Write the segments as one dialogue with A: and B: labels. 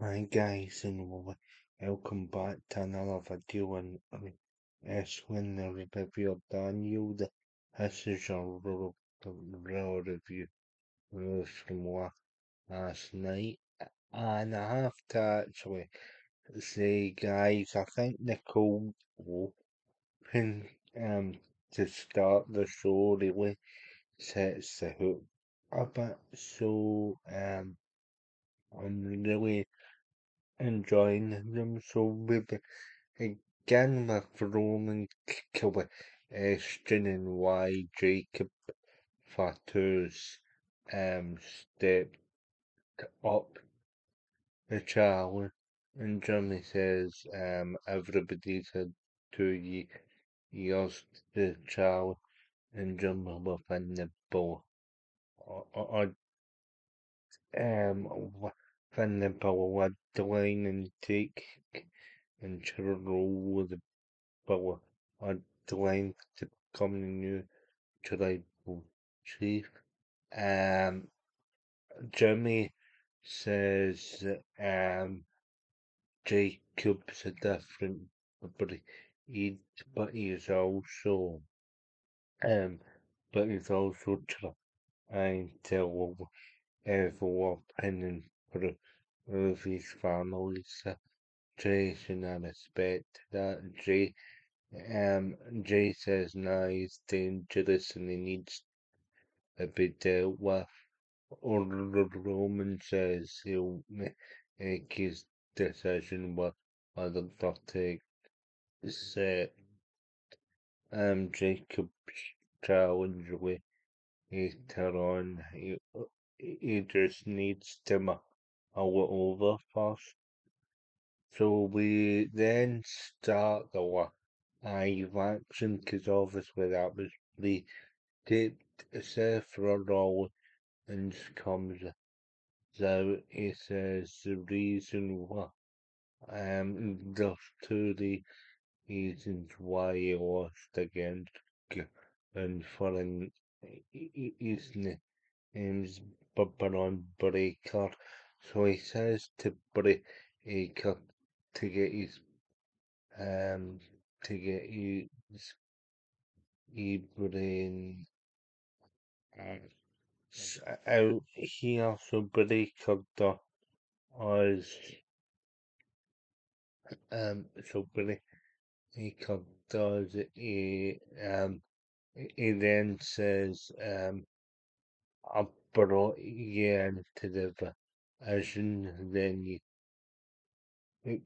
A: Hi guys, and welcome back to another video on Eswin, the review of Daniel. This is your real review from last night, and I have to actually say, guys, I think the cold open to start the show really sets the hook a bit. So I'm really enjoying them. So with again with Roman questioning why Jacob Fatu's stepped up the challenge, and Johnny says everybody's had 2 years to challenge, and John within the ball or within the ball with the line and take and roll with the ball on the line to become the new tribal chief. Um, Jimmy says Jacob's a different, but he, but he's also, um, but he's also trying to opinion for his family situation and respect that. Jay says now he's dangerous and he needs to be dealt with. Or Roman says he'll make his decision whether to accept Jacob's challenge later on. He just needs to mull it over first. So we then start the live action because obviously that was pre-taped. Seth Rollins comes out. He says the reason why there's two reasons why he lost against and foreign his name's Baron Breaker. So he says to Breaker to get his um to get his brain out here. So Breaker does so Breaker does he then says I brought you into the vision, then you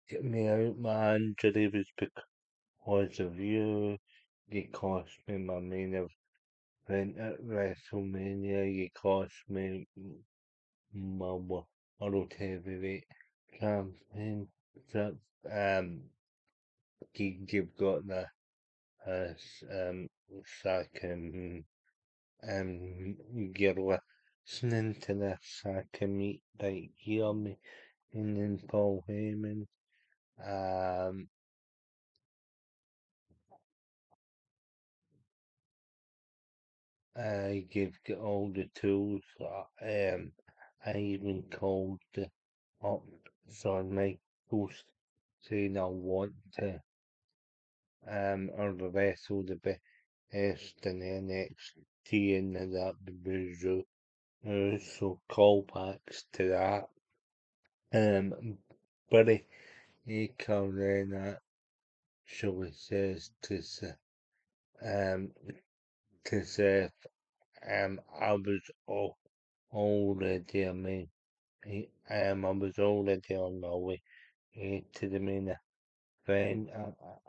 A: get me out. My injury was because of you. You cost me my main event at WrestleMania. You cost me my world heavyweight championship. You've got the second you're listening to the second meet right here, me and then Paul Heyman. Um, you've got all the tools. I even called up Shawn Michaels saying I want to or wrestle the best in NXT and that was so callbacks to that. But he comes in that so it says um to I was already I was already on my way to the main event.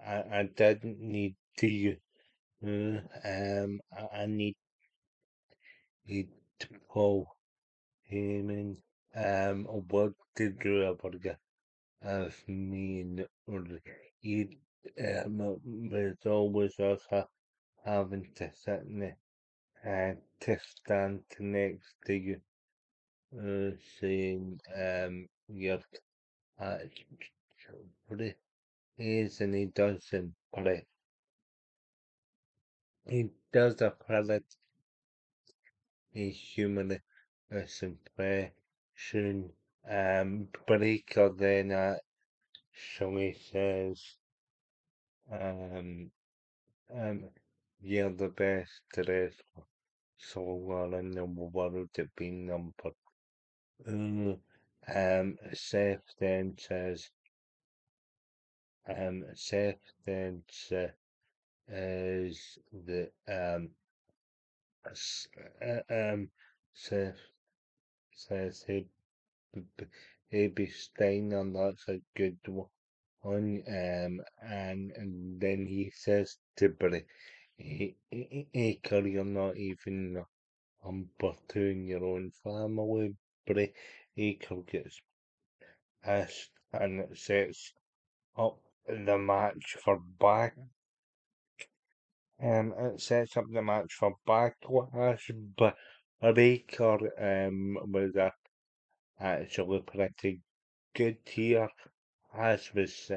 A: I didn't need to I need to pull him in. What did you ever get of me and he was always us having to sit in the to stand next to you, saying, you're pretty is and he doesn't play. He does a pretty humorous impression. Breaker then actually says, um, um, you're the best wrestler solar in the world at being number two. Seth then says, Seth then is the s- Seth says he'd be staying on. That's a good one. And then he says to Bray, hey, Curry, you're not even number two in your own family. Bray Aker gets pissed and it sets up the match for back. It sets up the match for backlash, but Raker was actually pretty good here, as was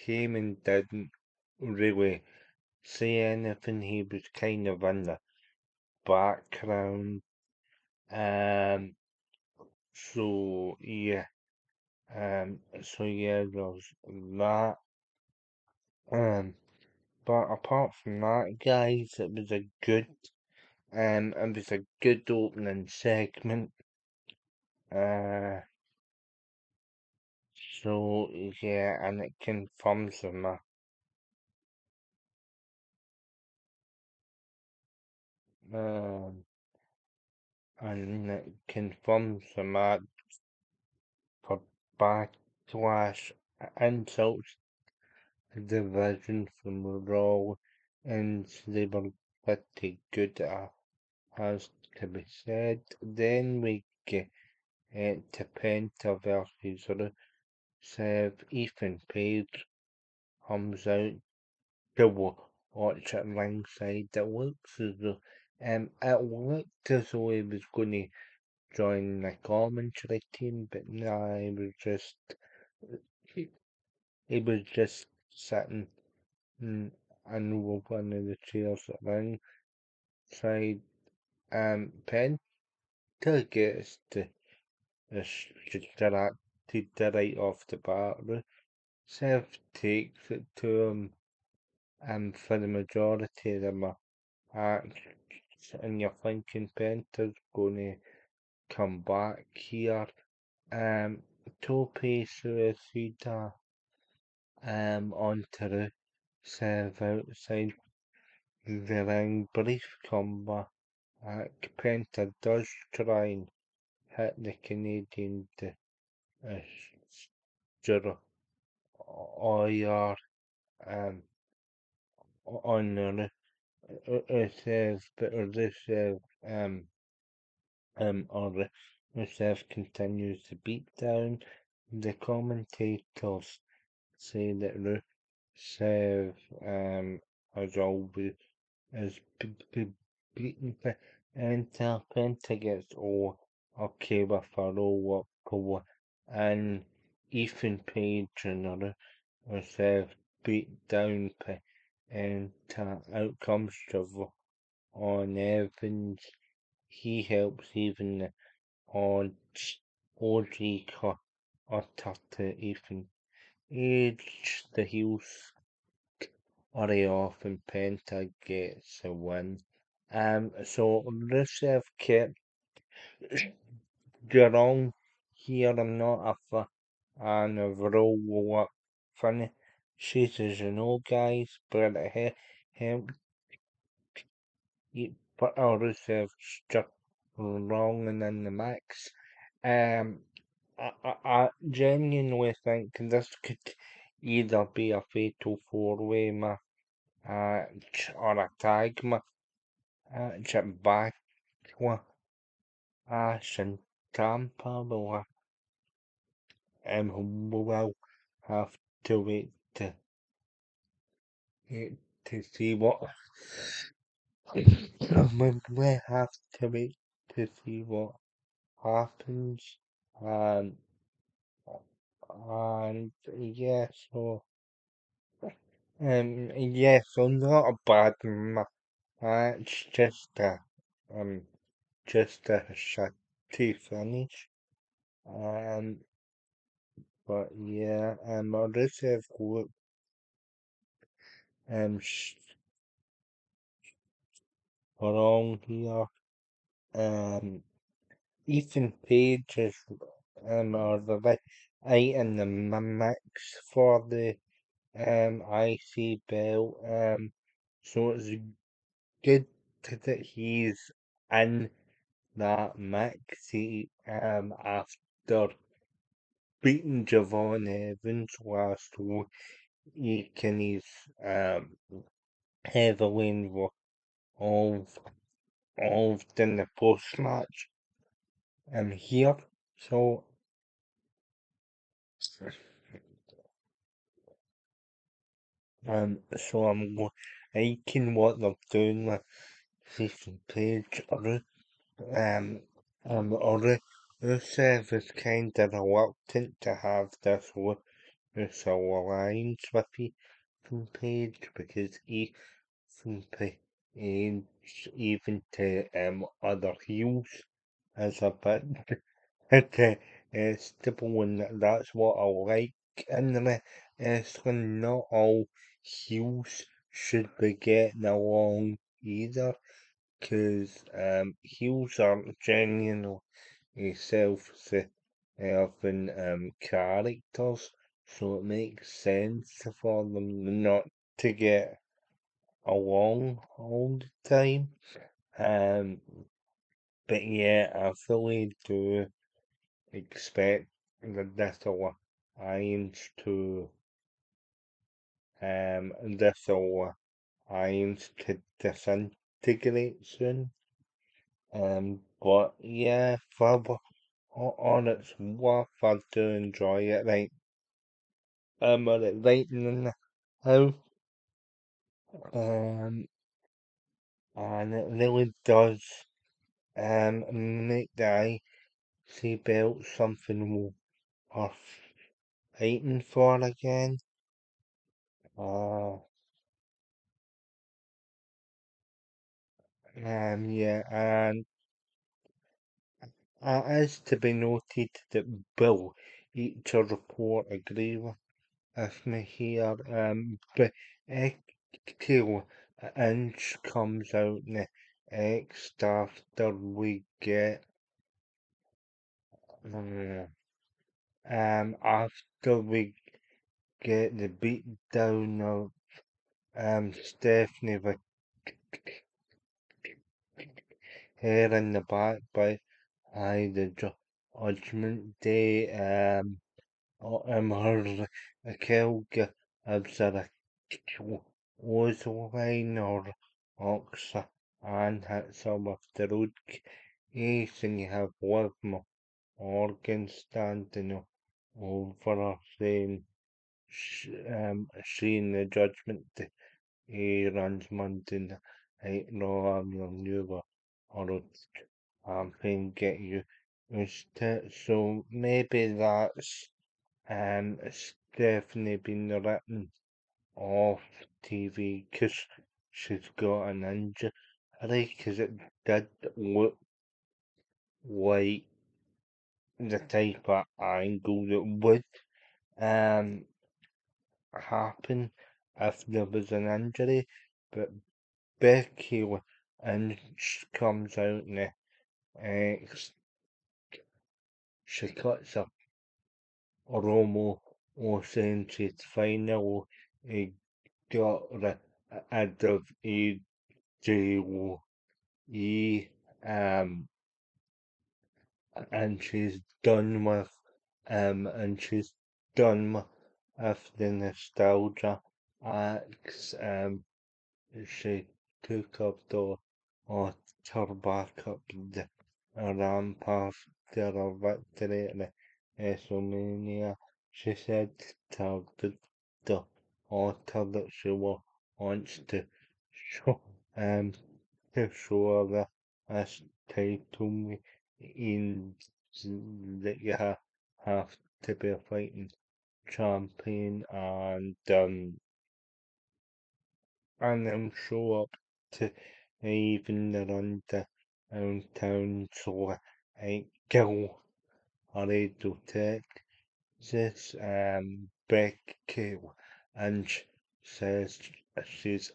A: Heyman didn't really say anything. He was kind of in the background. Um, so yeah, there's that. Um, but apart from that, guys, it was a good opening segment. Uh, so yeah, and it confirms um, the match for Backlash, insults division from Raw, and they were pretty good has to be said. Then we get to Penta versus Rusev. Ethan Page comes out to watch at ringside. It looked as though he was going to join the commentary team, but no, he, he was just sitting in, in one of the chairs at ringside. Penta gets distracted right off the bat. Rusev takes it to him, and for the majority of the match, and you're thinking Penta's going to come back here. Tope Suicida onto the serve outside the ring. Brief combat. Penta does try and hit the Canadian Destroyer on the Rusev, but Rusev continues to beat down. The commentators say that Rusev has always beaten until Penta gets okay with a roll up goal, and Ethan Page and Rusev beat down Penta. Out comes Trevor on Evans. He helps even the OG Cutter to Ethan Page. The heels hurry off and Penta gets a win. So Rusev kept wrong here. I'm not a fan of roll up finishes, as you know, guys, but it helped put Rusev struck wrong and in the mix. Um, I genuinely think this could either be a fatal four-way match or a tag match at Backlash in Tampa. We'll have to wait to see what we have to wait to see what happens. Um, and so not a bad match, um, just a shitty finish. Um, but yeah, I just have got um wrong here. Um, Ethan Page is or the right in the mix for the IC belt. So it's good that he's in that mix. After beating Javon Evans last week, and he's heavily involved in the post match here. So I'm liking what they're doing with Ethan Page. Rusev is kind of reluctant to have this alliance with Ethan Page because Ethan Page, even to other heels, is a bit stable, and that's what I like in the wrestling. Not all heels should be getting along either, because heels aren't genuinely self-serving characters, so it makes sense for them not to get along all the time. Um, but yeah, I fully do expect the Little Irons to Little Irons to disintegrate soon. But yeah, on its worth, I do enjoy it. Right, with it right in the house, um, and it really does make the IC belt something worth fighting for again. Uh, yeah, and it is to be noted that Bill, each report agree with me here. But Echo Inch comes out next after we get uh, after we get the beat down of Stephanie with her in the back by the Judgment Day. Her Kelga Absara Ozoline or Oxa and hits her with the road case, and you have Liv Morgan standing over her saying she in the judgment day he runs Monday night Raw. I'm your new or campaign get you so maybe that's it's definitely been written off TV because she's got an injury, because it did look like the type of angle that would um happen if there was an injury. But Becky Lynch comes out and she cuts a promo saying she's finally got rid of AJOE, and she's done with the nostalgia acts. She took up the her back up the ramp after a victory at WrestleMania. She said to the author that she wants to show um to show her this title in that you have to be a fighting champion, and then show up to even the run downtown, so I kill radio tech. This Becky and says she's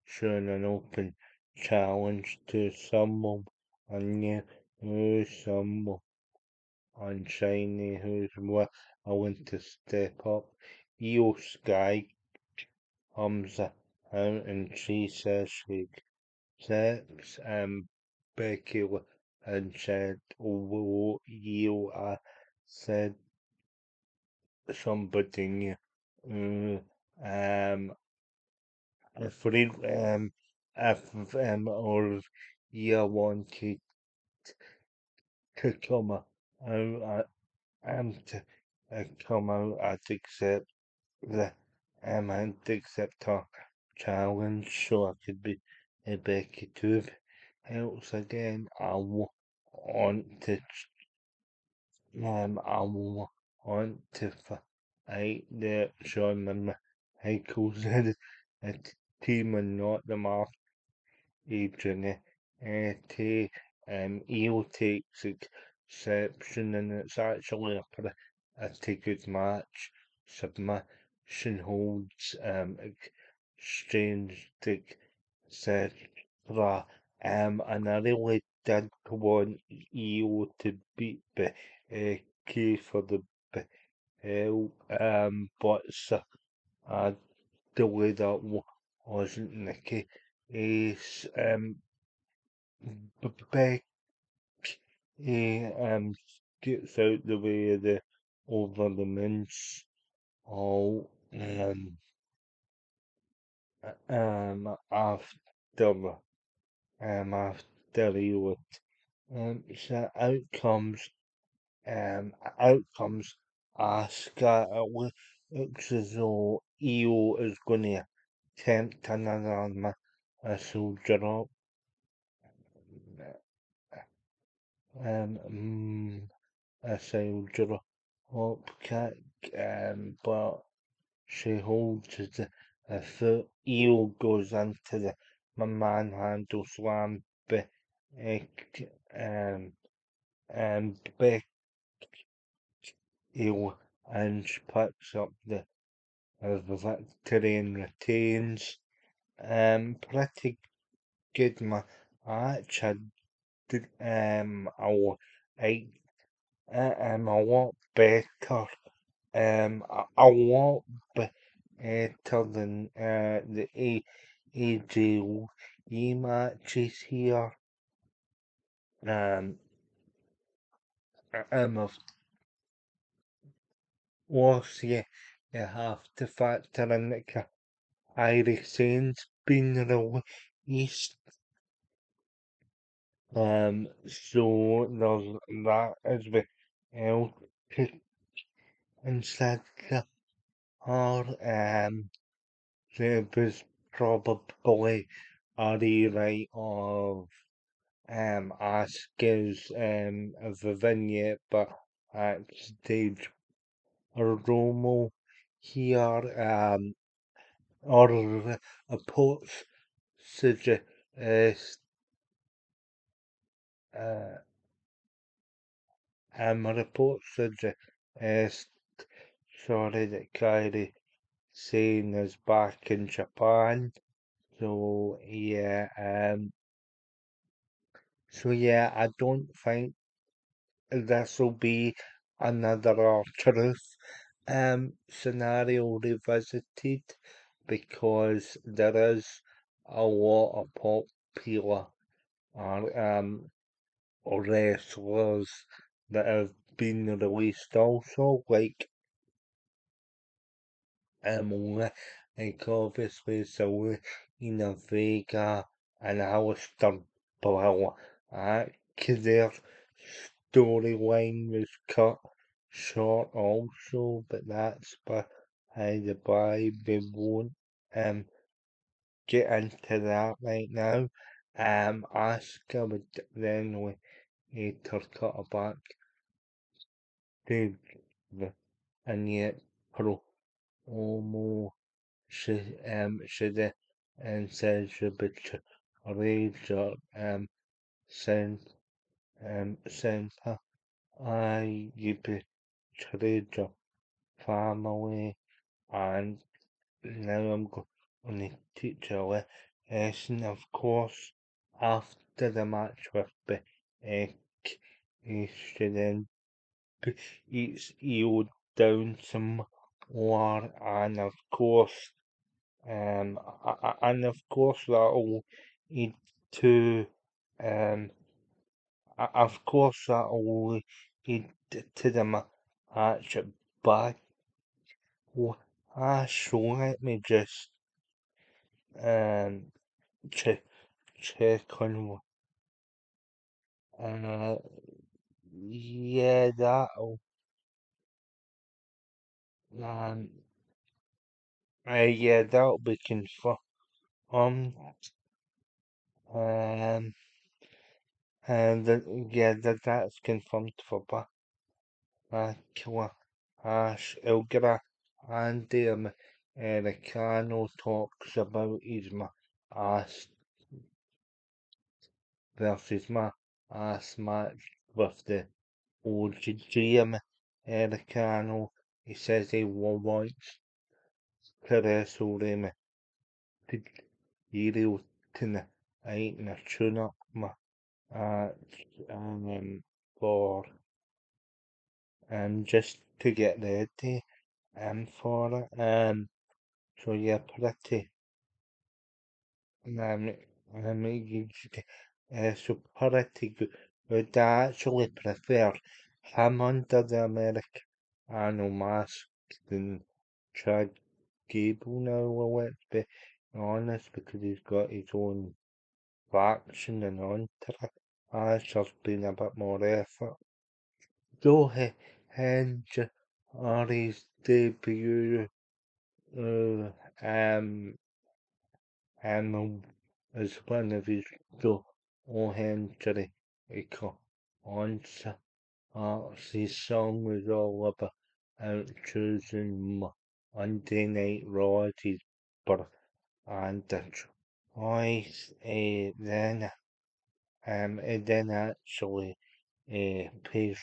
A: showing an open challenge to someone and who's someone on Shiny who's willing to step up. Io Sky comes out and she says she accepts Becky and said, oh, you said somebody new. If we if or you wanted to come out, to come out, I'd accept the I'd accept her challenge so I could be a Becky too. Else again, want to I want to fight the Shawn Michaels and a team and not the Mark Adrian. T Eel takes exception and it's actually a pretty good match. Submission holds exchange etc. And I really did want EO to beat K for the belt, but the way that wasn't the case. Beck gets out the way of the over the mince all after Elliot. So outcomes Asuka. Looks as though EO is going to attempt another soldier up. A soldier up kick, but she holds the foot. EO goes into the manhandle slam. Um, Becky and she picks up the victory and retains. Pretty good match. I a lot better. A lot better than the AJE matches here. Of course, you have to factor in that Irish Saints been released. So there's that as well. Instead, there was probably a rewrite of Asuka's of the vignette, but at stage Romo here or reports suggest uh, reports suggest that Kyrie Sane is back in Japan. So I don't think this will be another truth scenario revisited because there is a lot of popular wrestlers that have been released also, like obviously Selena Vega and Alistair Black. Their storyline was cut short also, but that's by the by. We won't get into that right now. Asuka would then later cut back to and yet promo should and says betrayed sent her you betrayed your family, and now I'm going to teach you a lesson. Of course, after the match with Beck, he should then he'll down some more, and of course, that'll lead to, um, of course, that'll lead to the match back. So let me just um check on uh yeah that'll um yeah that'll be confirmed. Um um and yeah that's confirmed for Killer Ash Ilgra and Americano talks about his ass versus ass match with the OG Americano. He says he wants to wrestle him to hero tonight in a tune-up match for just to get ready for it. So yeah, pretty um you, so pretty good. Would I actually prefer him under the American mask than Chad Gable now, well, let's be honest, because he's got his own faction and entourage. There's been a bit more effort. Though Henry's debut uh, um, um, as one of his so Henry on his song was all about choosing Monday Night Raw as his birth and the choice then actually pays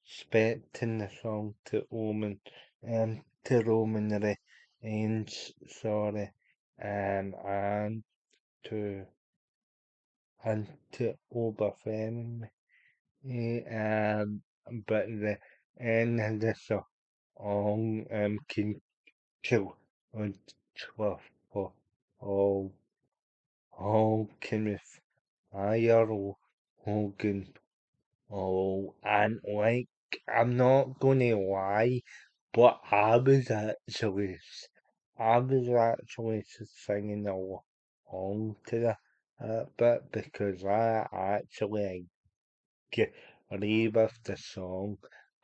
A: respect in the song to Roman Reigns, sorry, and to Oberfemi, but the end of the song can kill on 12 for all can fire Hogan. Oh, and like, I'm not gonna lie, but I was actually singing along to that bit because I actually agree with the song.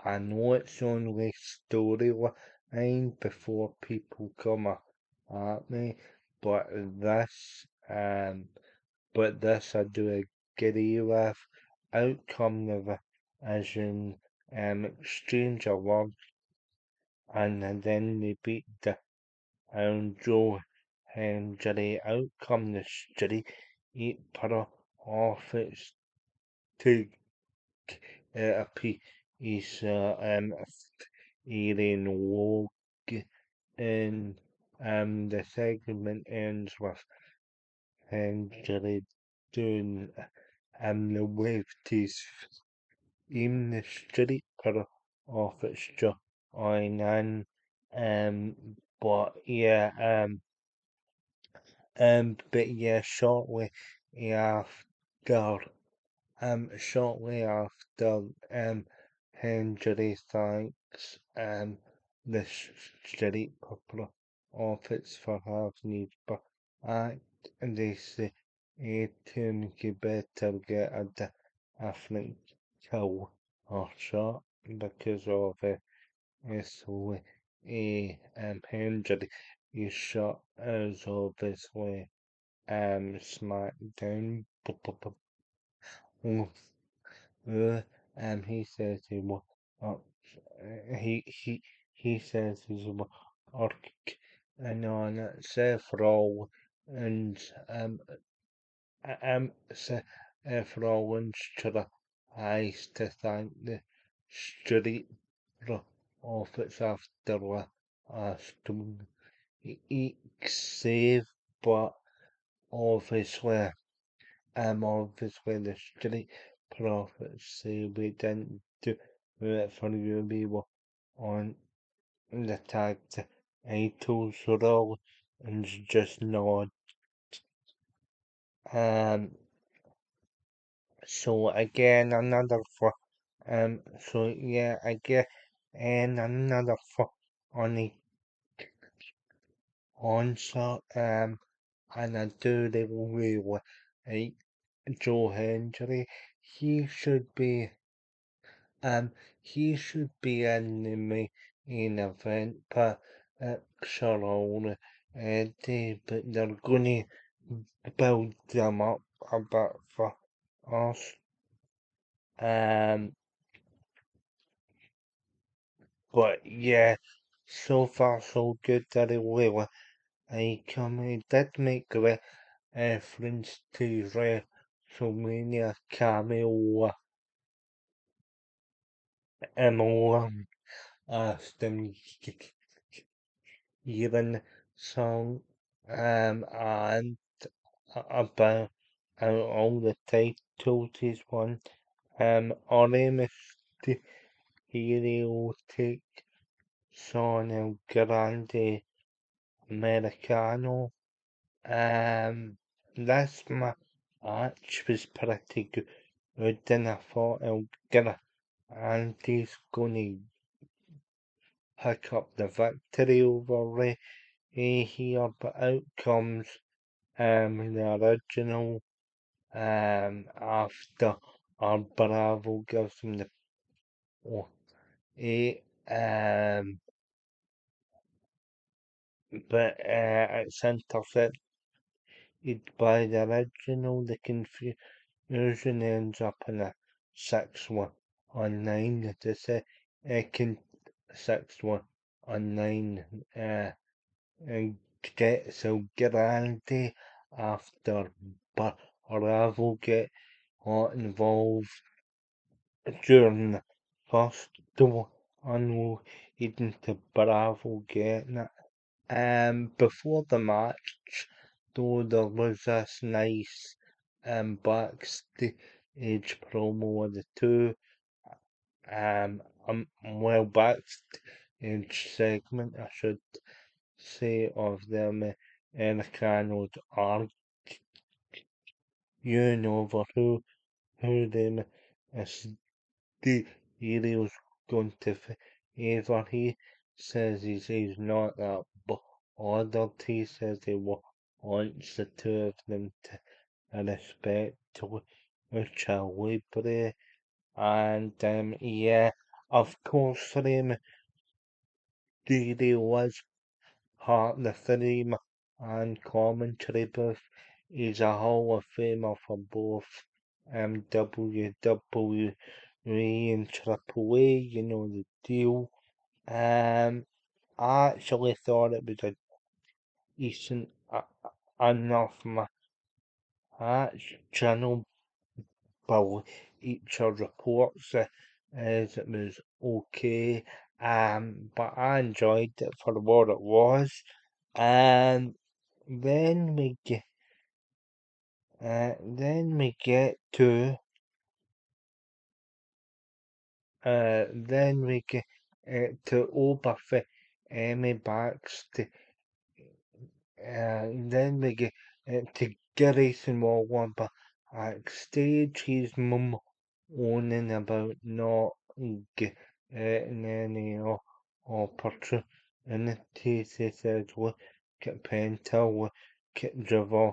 A: I know it's only storyline before people come at me, but this I do agree with. Outcome of as in exchange of words, and then they beat the Joe Hendry. Outcome the street eat per off its to a piece eating log, and the segment ends with Hendry doing the wave teeth in the street per of its joining but yeah but yeah after shortly after Henry thanks the street couple of its for having his back, and they say to you better get a different kill or shot because of so Henry is shot as obviously SmackDown. He says he will. Uh, he he he says he's orc and on Seth Rollins Seth Rollins tries to thank the street of its after a stone save, but obviously, obviously the street profits say we didn't do it for you, we were on the tag to iTunes roll and just nod. Um, so again, another for, so yeah, again, and another for on the onset, and I do really like Joe Hendry. He should be, um, he should be in the main event, but Sharon, but they're gonna build them up a bit for us. Um, but yeah, so far so good that it will. He did make reference to WrestleMania cameo Emma asked him even song and about all the titles he's won. Ore Mysterio take Son El Grande Americano. This match was pretty good, and I thought El Grande's gonna pick up the victory over here, but out comes the original after our Bravo gives him the oh, eight, but it's intercepted by the original. The confusion ends up in a 6-1 on 9. The second 6-1 on 9. And gets so grande after Bravo get involved during the first one leading to Bravo getting it. Before the match, though, there was this nice backstage promo of the two. Well, backstage segment, I should say, of them Americanos arguing over who them the hero's going to favor. He says he's not that bothered. He says he wants the two of them to respect lucha libre. And yeah, of course, Didi was part the theme and commentary booth. He's a Hall of Famer for both WWE and Triple A, you know the deal. I actually thought it was a decent enough channel, but each of reports as it was okay. But I enjoyed it for what it was. And then we get to Oberfe Emmy Baxter. Then we get to Grayson Wallumber backstage. He's moaning about not getting any opportunities. He says, look at Penta, look at Javon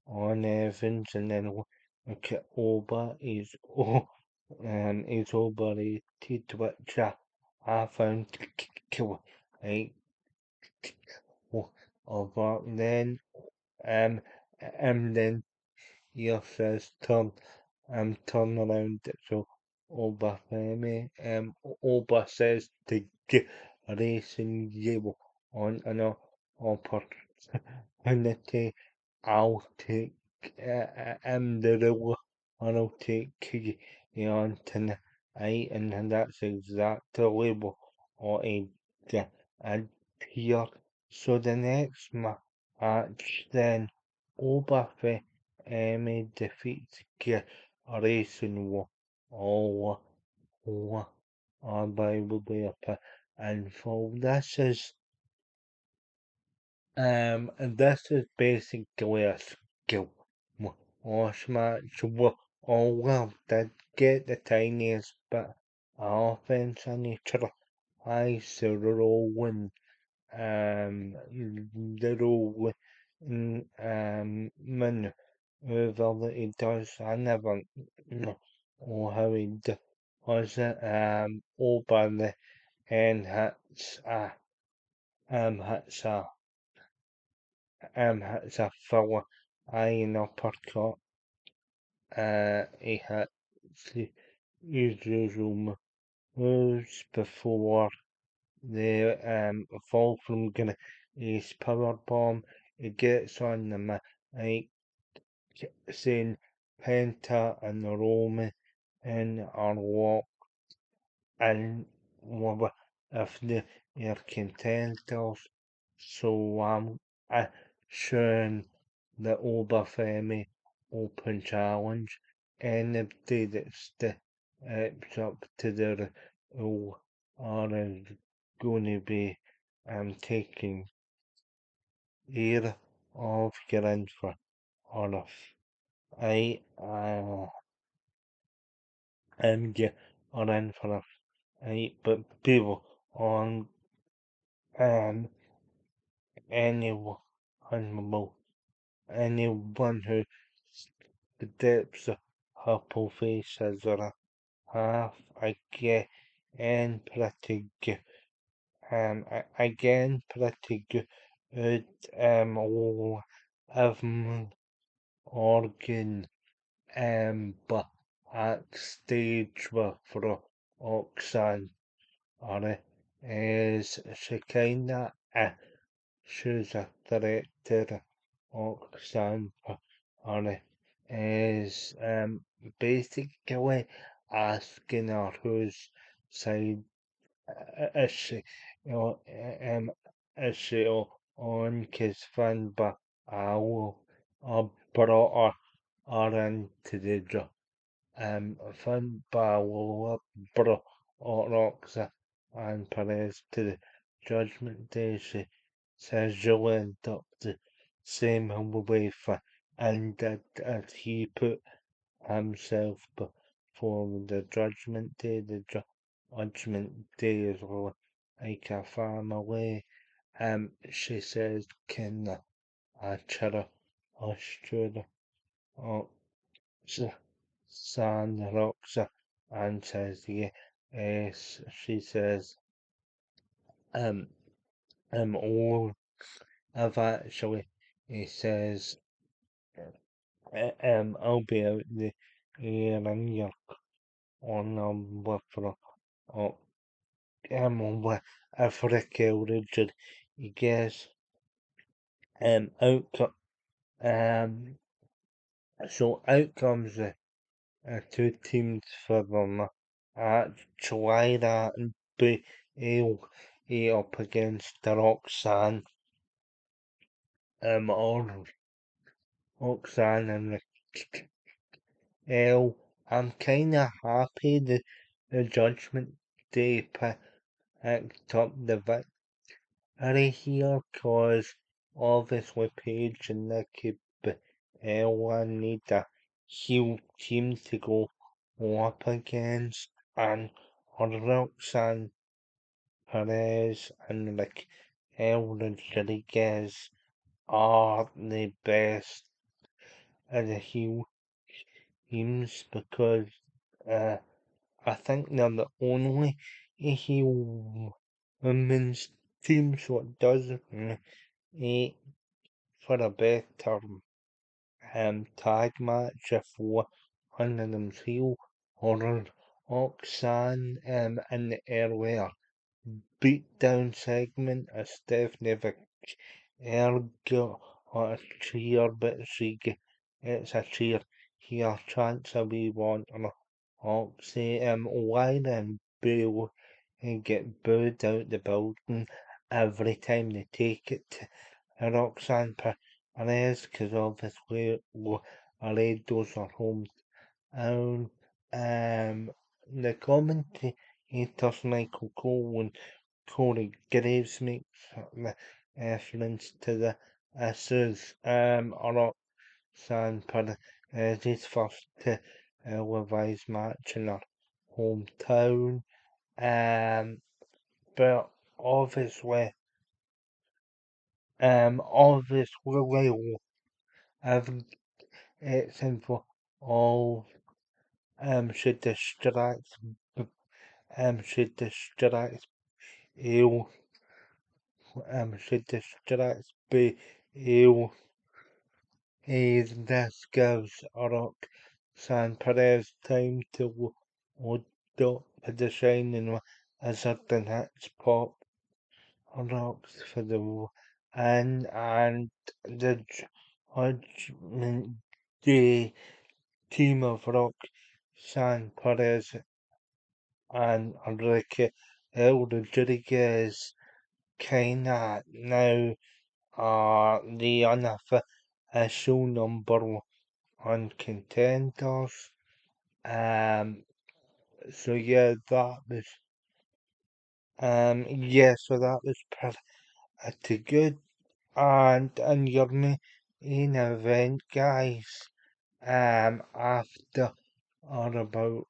A: on Evans, and then look at Oba. He's overrated, which I found like over then. Um, and then here says turn around it so Obafemi Oba says to get racing you on an opportunity. I'll take the rule and I'll take you on tonight. Aye, and that's exactly what I here. So the next match then, Obafemi defeats Racing all unbelievably up. And for this is basically a skill wash match. Well, did get the tiniest bit of offense in each other. I so rolling, the rolling, maneuver that he does. I never know how he does it. Over the end hits a hits a fella eyeing uppercut. He hits the usual moves before the fall from his power bomb. He gets on the mic saying Penta and Roman and are locked in if their contenders. So I'm showing the Obafemi Open Challenge. Anybody that steps up to the role are going to be taking care of getting for or if I get or in for but people on um anyone anyone who steps up faces or a half again pretty good. Again pretty good. Evan Organ. But backstage with Roxanne on it is she kinda she's a threat to the Roxanne on it is basically asking her whose side is she is she on Kiss Fan, but I will brought her into the job. Fun Balor brought Roxa and Perez to the Judgment Day. She says you'll end up the same way for and that as he put himself before the Judgment Day. The Judgment Day is like a family. She says, can I cheddar Australia? Oh, Sandroxa and says, yes, she says, um, all of actually, he says, I'll be out the air in York on with uh, with Africa origin. He gets, outcome, so outcomes two teams for them actually that and be up against the Roxanne or Roxanne and L. I'm kinda happy the Judgment Day picked up the victory here cause obviously Paige and Nikki Bella need a heel team to go up against and Roxanne Perez and El Rodriguez are the best of the heel teams because I think they're the only heel women's team, so it does make for a better tag match if one of them's heel or Roxanne in the earlier beatdown segment as Stephanie Ergo on a cheer, but she gets a cheer here. Chance we want Oxy, Lyra and Boo get booed out the building every time they take it to Roxanne Perez, because obviously Laredo's are home. The commentators Michael Cole and Corey Graves makes reference to the Issues Roxanne Perez's first televised match in her hometown. But obviously, well, it's involved should distract should distract you should distract be you this gives Roxanne Perez time to load up the shining wizard and hits pop rocks for the and the judgment day team of Roxanne Perez and Enrique Rodriguez kinda now are the unofficial number one contenders. So yeah, that was so that was pretty good. And your main event, guys, after or about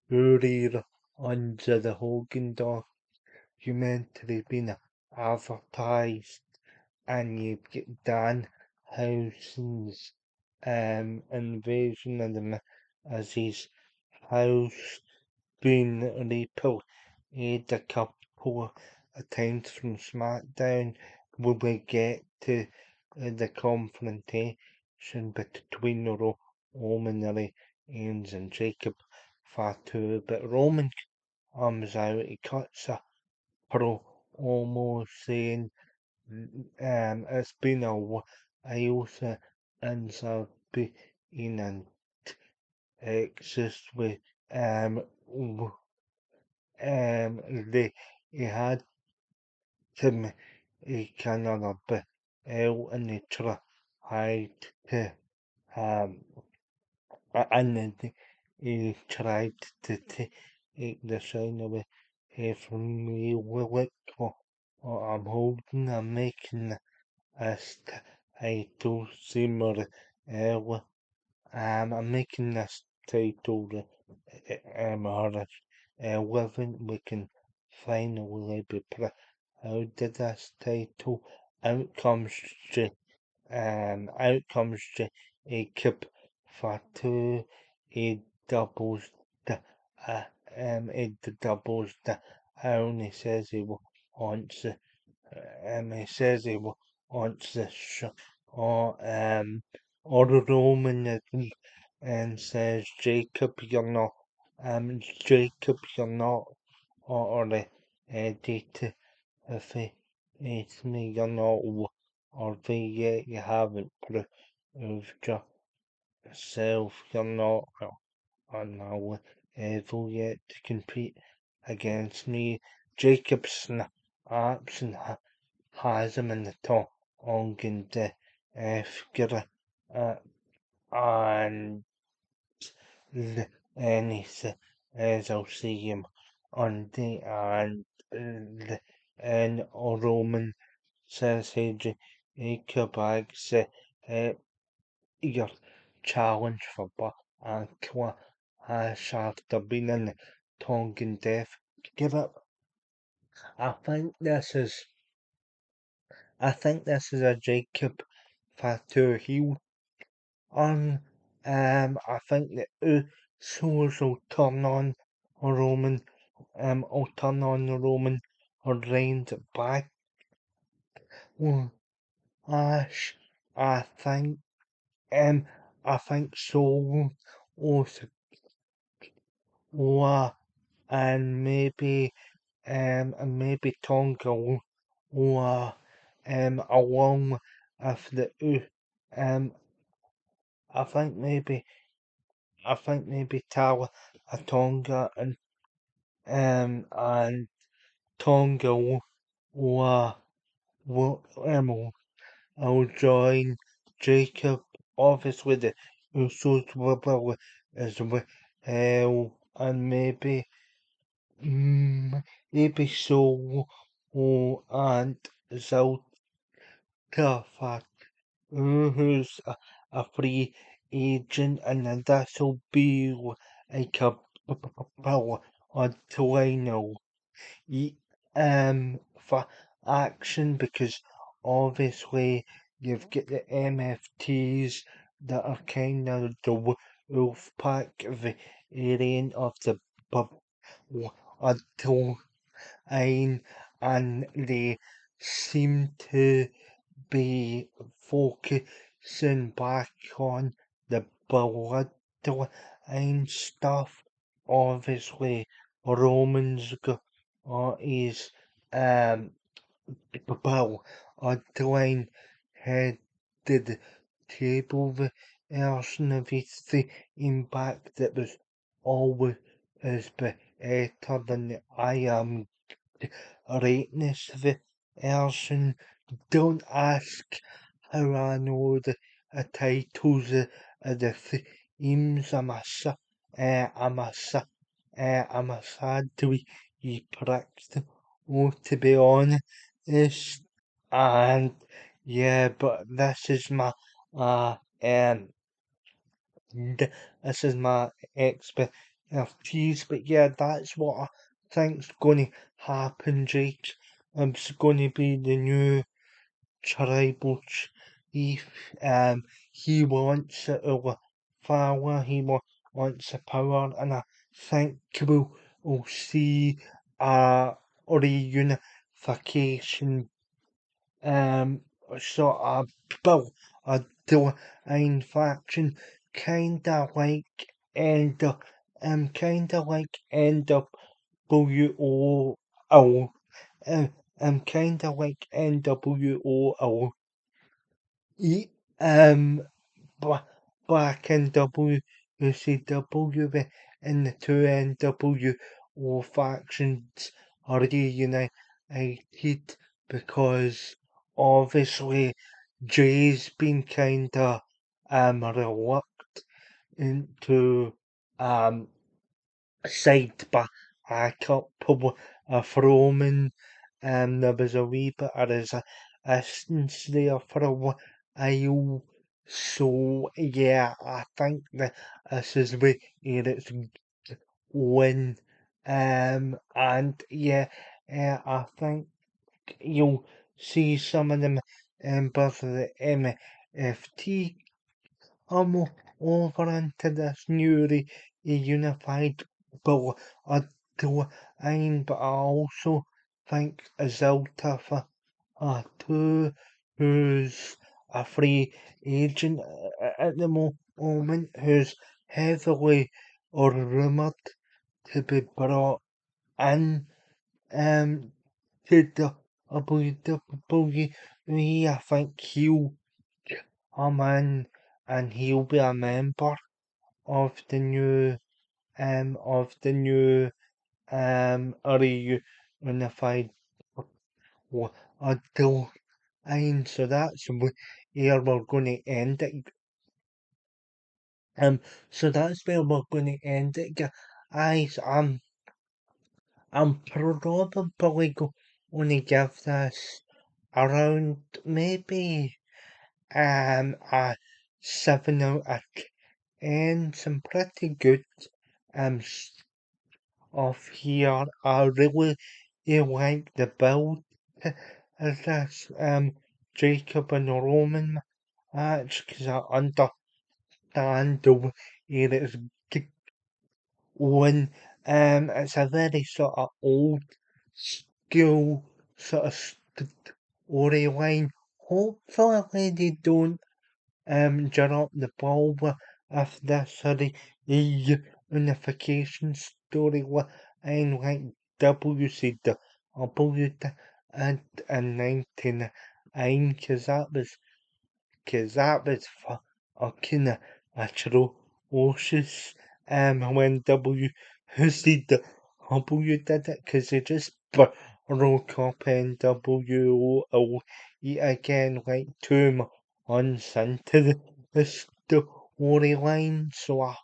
A: earlier under the Hogan documentary being advertised, and you get Dan Housen's invasion of the as his house being replayed a couple of times from SmackDown. Will we get to the confrontation between Roman Reigns and Jacob Fatu? But Roman comes out, he cuts a promo saying it's been a while since I've been in Texas with they he had to make another belt and they tried to um and then he tried to take the shine away from me. Look what I'm holding. I'm making this title similar. I'm making this title our 11th. We can finally be proud of this title. Out comes Jacob Fatu. He doubles the he says wants the he says wants the shot or Roman and says Jacob you're not or ready to face me, you're not worthy yet, you haven't proved yourself, you're not on our level yet to compete against me. Jacob snaps and has him in the tongue and figure and then he says I'll see him on the and Roman says hey Jacob I say your challenge for Aqua after being in the Tongan death. Give up. I think this is a Jacob Fatu heel on. I think the Usos will turn on Roman. Will turn on Roman Reigns back. Well, Ash, I think. I think so. Also, and maybe Tonga along with the I think maybe I think maybe Tala Tonga and Tonga will join Jacob. Obviously, the Usos will as well, and maybe so, and Zolta, who's a free agent, and then that'll be like a power until I know. For action, because obviously you've got the MFTs that are kind of the wolf pack variant of the until and they seem to be focusing back on the bloodline stuff. Obviously, Roman's got his bloodline headed table version of his impact that was always better than the I am greatness version. Don't ask how I know the titles of the themes. I'm a sad we practiced. Oh, to be honest, and yeah, but th- this is my expertise. But yeah, that's what I think's going to happen, Jake. It's going to be the new tribal chief. He wants it over power. Wants the power, and I think we'll see a reunification. Sort of built a divine faction, end up, kinda like NWO. Um, kinda like NWO. E- Um, ba- Back in WCW, and the two NWO factions are reunited because obviously Jay's been kinda reluctant to um side back up of Roman. There was a wee bit of resistance there for a while. So yeah, I think that this is where it's going. And yeah, I think you'll see some of them members of the MFT come over into this newly unified bloodline, but I also think Zelda for Fatu, who's a free agent at the moment, who's heavily rumoured to be brought in to the WWE. I think he'll come in and he'll be a member of the new reunified until so that's where we're going to end it. So that's where we're going to end it, guys. I'm probably going to give this around maybe a 7 out of 10. Some pretty good stuff here. I really like the build of this Jacob and Roman match, because I understand the way it's going. It's a very sort of old school sort of storyline. Hopefully they don't drop the ball with this unification storyline like WCW and in 99, because that was fucking a true cautious when WCW did it because they just broke up NWO again like 2 months into the storyline. So I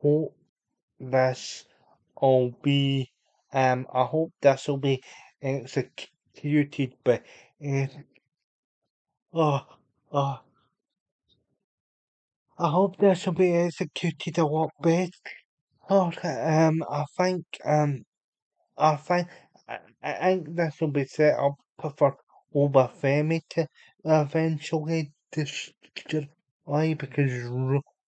A: hope this will be I hope this will be executed, but uh, oh, oh, I hope this will be executed a lot better. I think I think this will be set up for Obafemi to eventually destroy because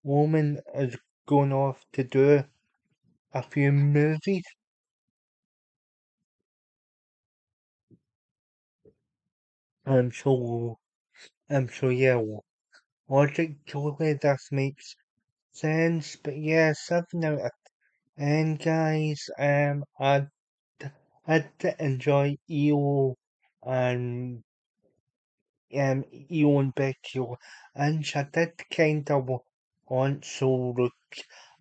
A: Roman is going off to do a few movies. So yeah, logically this makes sense. But yeah, 7 out of 10, guys. I did enjoy and Ewan Beckett, and she did kind of want so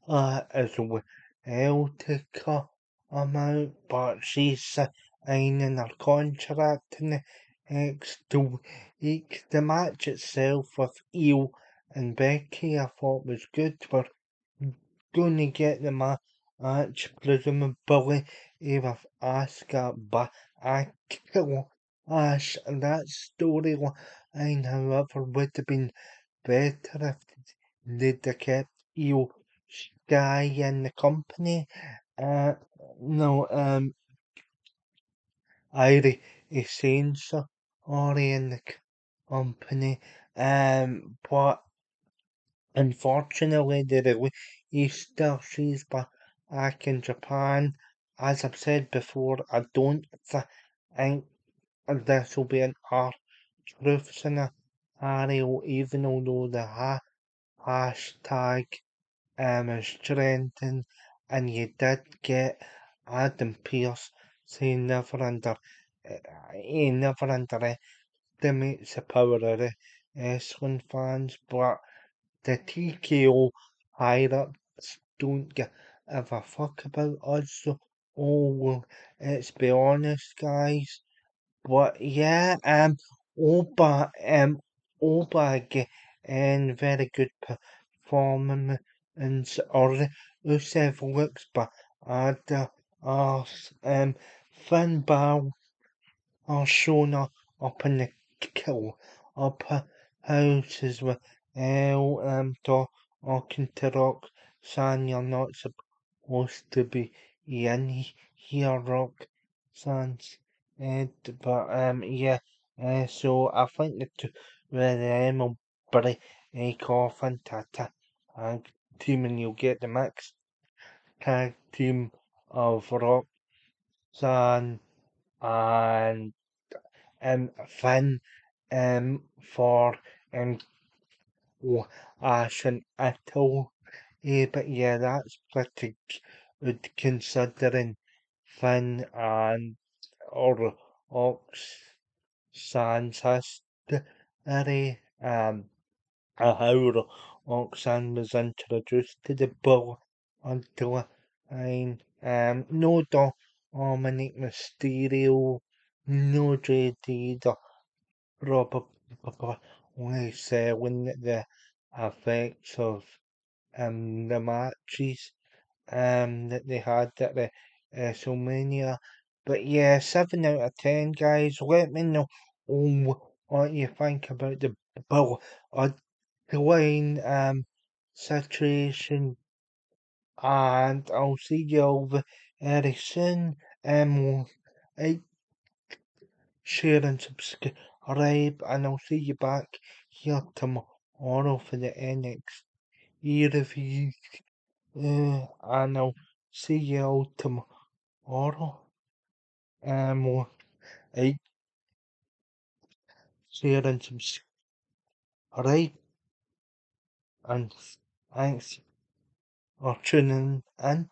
A: as well to come out, but she's signing her contract in the next 2 weeks. The match itself with Io and Becky I thought was good. We're going to get the match, presumably, with Asuka back Ash, and that storyline, however, would have been better if they'd have kept Io Sky in the company. Uh, no, Irie Essential or in the company. But unfortunately, the release she's back in Japan. As I've said before, I don't think this will be an truth scenario, even although the hashtag is trending, and you did get Adam Pearce saying he never underestimates the power of the wrestling fans, but the TKO higher-ups don't give a fuck about us, so well, let's be honest, guys. But yeah, Oba again, very good performance, or Rusev looks bad, Finn Balor shown up in the kill up house well. Talking to Rock, saying you're not supposed to be in here, Rock, sans but yeah, so I think the two of them will break off into a tag team, and you'll get the mixed tag team of Rock, San and Finn for Ash and Atoll. But yeah, that's pretty good considering Finn and or Ox Sans history. How Oxan was introduced to the bull until no Dominic Mysterio, no JD, probably selling the effects of the matches that they had at the WrestleMania. But yeah, 7 out of 10, guys. Let me know what you think about the Bill Bloodline situation, and I'll see you over very soon. Like, share and subscribe, and I'll see you back here tomorrow for the NXT review. And I'll see you all tomorrow. Like, share and subscribe, and thanks for tuning in.